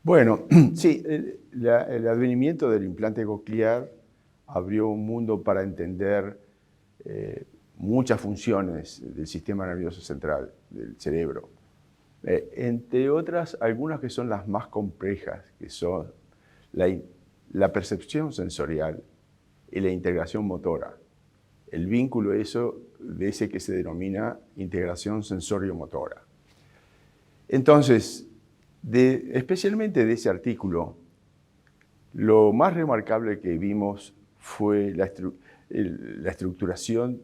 Bueno, sí, el advenimiento del implante coclear abrió un mundo para entender muchas funciones del sistema nervioso central, del cerebro. Entre otras, algunas que son las más complejas, que son la percepción sensorial y la integración motora. El vínculo de ese que se denomina integración sensorio-motora. Entonces, especialmente de ese artículo, lo más remarcable que vimos fue la estructuración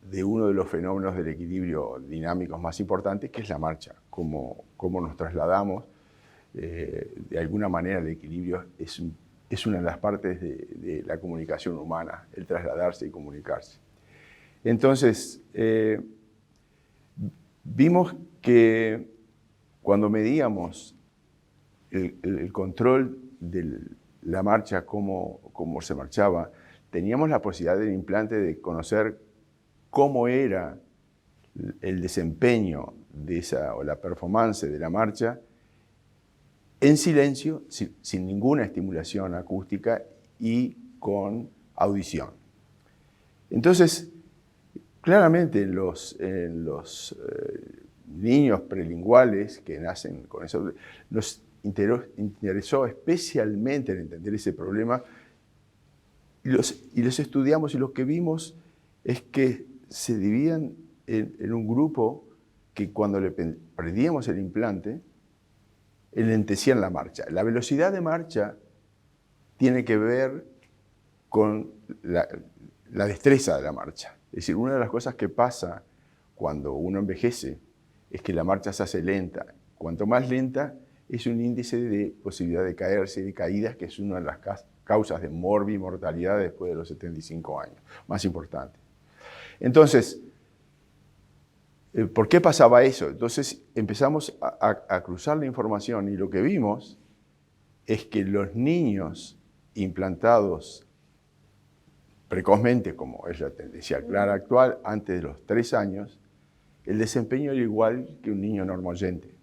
de uno de los fenómenos del equilibrio dinámicos más importantes, que es la marcha, cómo nos trasladamos. De alguna manera el equilibrio es una de las partes de la comunicación humana, el trasladarse y comunicarse. Entonces, vimos que cuando medíamos el control de la marcha, cómo se marchaba, teníamos la posibilidad del implante de conocer cómo era el desempeño o la performance de la marcha en silencio, sin ninguna estimulación acústica y con audición. Entonces, claramente en los niños prelinguales que nacen con eso, nos interesó especialmente en entender ese problema y los estudiamos, y lo que vimos es que se dividían en un grupo que cuando le prendíamos el implante, enlentecían la marcha. La velocidad de marcha tiene que ver con la destreza de la marcha. Es decir, una de las cosas que pasa cuando uno envejece es que la marcha se hace lenta. Cuanto más lenta, es un índice de posibilidad de caerse y de caídas, que es una de las causas de morbimortalidad después de los 75 años, más importante. Entonces, ¿por qué pasaba eso? Entonces empezamos a cruzar la información, y lo que vimos es que los niños implantados precozmente, como es la tendencia clara actual, antes de los 3 años, el desempeño era igual que un niño normoyente.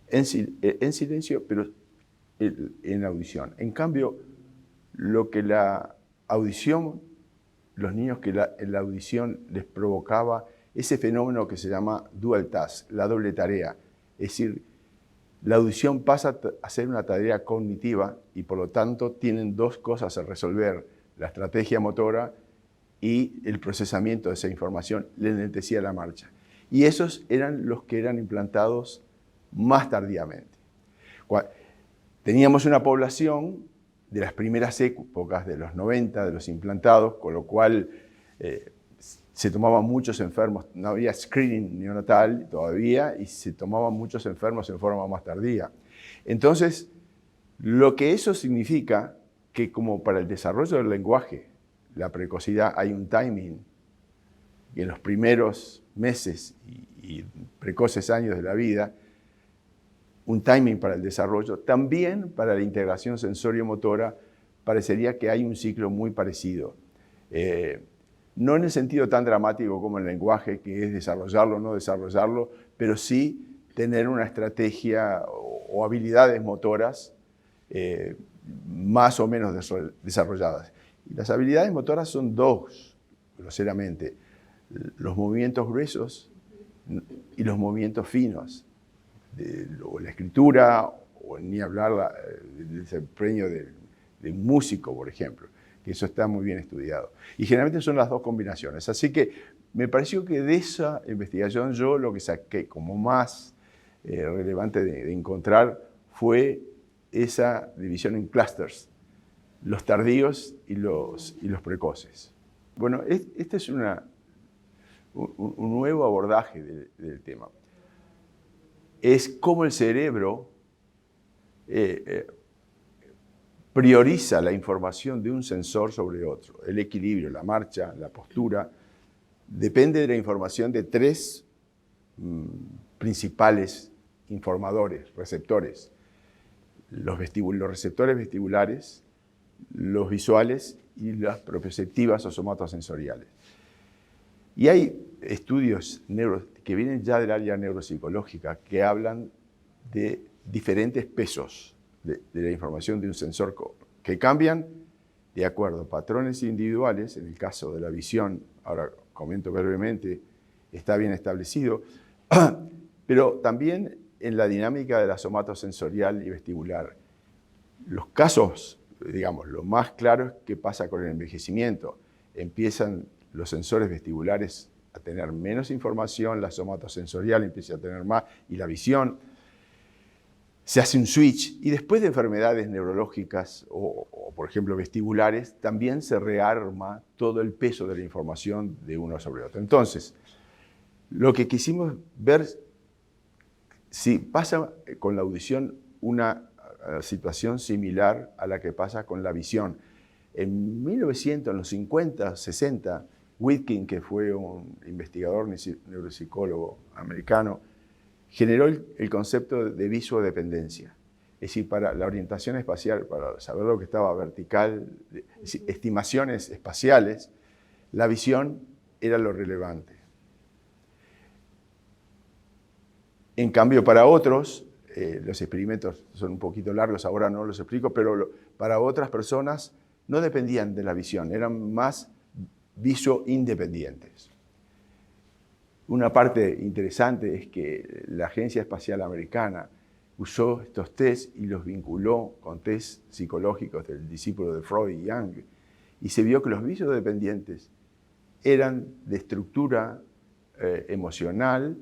En silencio, pero en audición. En cambio, lo que la audición, los niños que la audición les provocaba ese fenómeno que se llama dual task, la doble tarea. Es decir, la audición pasa a ser una tarea cognitiva y por lo tanto tienen dos cosas a resolver: la estrategia motora y el procesamiento de esa información. Le enlentecía la marcha. Y esos eran los que eran implantados más tardíamente. Teníamos una población de las primeras épocas de los 90, de los implantados, con lo cual se tomaban muchos enfermos, no había screening neonatal todavía, y se tomaban muchos enfermos en forma más tardía. Entonces, lo que eso significa, que como para el desarrollo del lenguaje, la precocidad, hay un timing, y en los primeros meses y precoces años de la vida, un timing para el desarrollo, también para la integración sensorio-motora parecería que hay un ciclo muy parecido. No en el sentido tan dramático como el lenguaje, que es desarrollarlo o no desarrollarlo, pero sí tener una estrategia o habilidades motoras más o menos desarrolladas. Y las habilidades motoras son dos, groseramente: los movimientos gruesos y los movimientos finos. O la escritura, o ni hablar del desempeño de un músico, por ejemplo, que eso está muy bien estudiado. Y generalmente son las dos combinaciones. Así que me pareció que de esa investigación yo lo que saqué como más relevante de encontrar fue esa división en clusters, los tardíos y los precoces. Bueno, este es un nuevo abordaje del tema. Es cómo el cerebro prioriza la información de un sensor sobre otro. El equilibrio, la marcha, la postura, depende de la información de tres principales informadores, receptores: los receptores vestibulares, los visuales y las propioceptivas o somatosensoriales. Y hay estudios que vienen ya del área neuropsicológica que hablan de diferentes pesos de la información de un sensor que cambian de acuerdo a patrones individuales. En el caso de la visión, ahora comento brevemente, está bien establecido, pero también en la dinámica de la somatosensorial y vestibular. Los casos, digamos, lo más claro es qué pasa con el envejecimiento. Empiezan los sensores vestibulares a tener menos información, la somatosensorial empieza a tener más, y la visión. Se hace un switch, y después de enfermedades neurológicas o, por ejemplo, vestibulares, también se rearma todo el peso de la información de uno sobre otro. Entonces, lo que quisimos ver, si pasa con la audición una situación similar a la que pasa con la visión. En 1900, en los 50, 60, Wilkin, que fue un investigador neuropsicólogo americano, generó el concepto de visodependencia. Es decir, para la orientación espacial, para saber lo que estaba vertical, estimaciones espaciales, la visión era lo relevante. En cambio, para otros, los experimentos son un poquito largos, ahora no los explico, pero para otras personas no dependían de la visión, eran más visoindependientes. Una parte interesante es que la Agencia Espacial Americana usó estos test y los vinculó con test psicológicos del discípulo de Freud y Jung, y se vio que los visodependientes eran de estructura emocional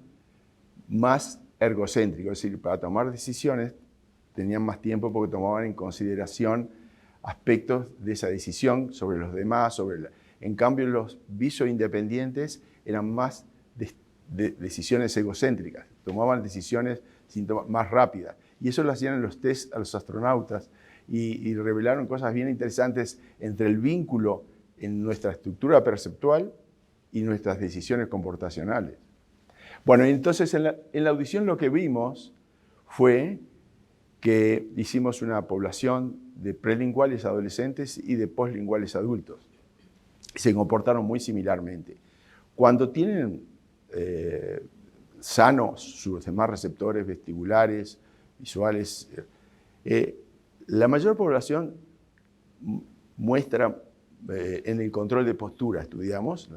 más ergocéntrico, es decir, para tomar decisiones tenían más tiempo porque tomaban en consideración aspectos de esa decisión sobre los demás, en cambio los visoindependientes eran más de decisiones egocéntricas, tomaban decisiones más rápidas, y eso lo hacían en los test a los astronautas, y revelaron cosas bien interesantes entre el vínculo en nuestra estructura perceptual y nuestras decisiones comportacionales. Bueno, entonces en la audición lo que vimos fue que hicimos una población de prelinguales adolescentes y de postlinguales adultos. Se comportaron muy similarmente. Cuando tienen sanos sus demás receptores vestibulares, visuales, la mayor población muestra en el control de postura, estudiamos,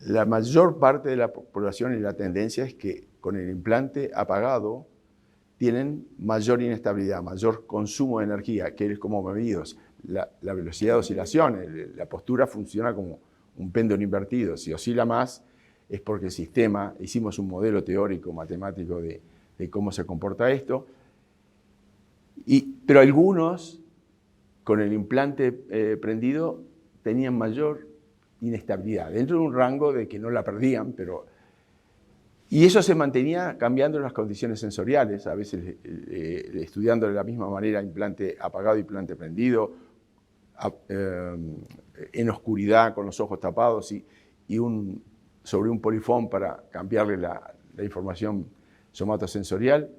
la mayor parte de la población y la tendencia es que con el implante apagado tienen mayor inestabilidad, mayor consumo de energía, que es como medidos. La velocidad de oscilación, la postura funciona como un péndulo invertido. Si oscila más es porque el sistema, hicimos un modelo teórico, matemático de cómo se comporta esto, pero algunos con el implante prendido tenían mayor inestabilidad, dentro de un rango de que no la perdían, y eso se mantenía cambiando las condiciones sensoriales, a veces estudiando de la misma manera implante apagado y implante prendido, en oscuridad con los ojos tapados y sobre un polifón para cambiarle la información somatosensorial.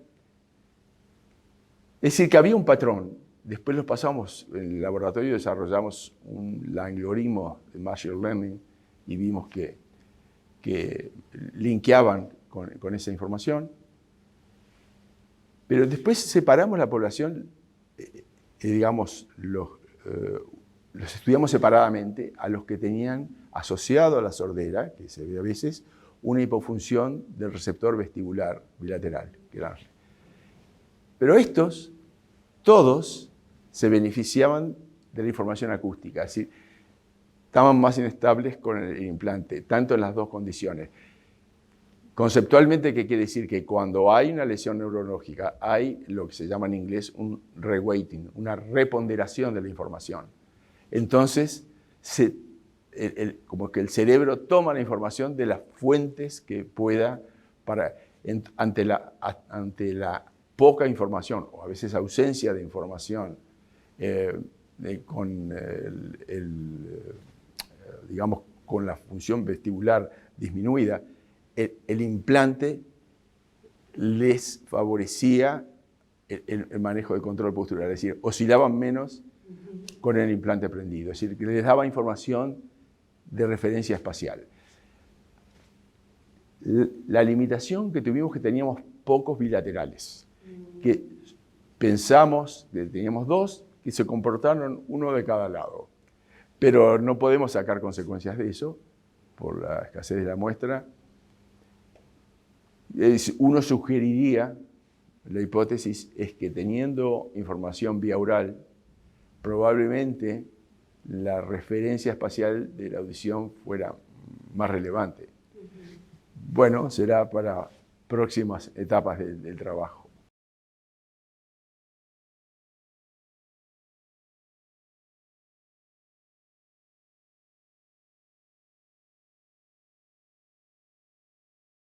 Es decir, que había un patrón. Después los pasamos, en el laboratorio desarrollamos un algoritmo de Machine Learning y vimos que linkeaban con esa información. Pero después separamos la población, digamos, los estudiamos separadamente a los que tenían asociado a la sordera, que se ve a veces, una hipofunción del receptor vestibular bilateral. Pero estos, todos, se beneficiaban de la información acústica, es decir, estaban más inestables con el implante, tanto en las dos condiciones. Conceptualmente, ¿qué quiere decir? Que cuando hay una lesión neurológica, hay lo que se llama en inglés un reweighting, una reponderación de la información. Entonces, como que el cerebro toma la información de las fuentes que pueda ante la poca información, o a veces ausencia de información, digamos, con la función vestibular disminuida, el implante les favorecía el manejo de control postural, es decir, oscilaban menos con el implante prendido, es decir, que les daba información de referencia espacial. La limitación que tuvimos, que teníamos pocos bilaterales, que pensamos que teníamos dos que se comportaron uno de cada lado. Pero no podemos sacar consecuencias de eso por la escasez de la muestra. Uno sugeriría, la hipótesis es que teniendo información vía oral, probablemente la referencia espacial de la audición fuera más relevante. Bueno, será para próximas etapas del trabajo.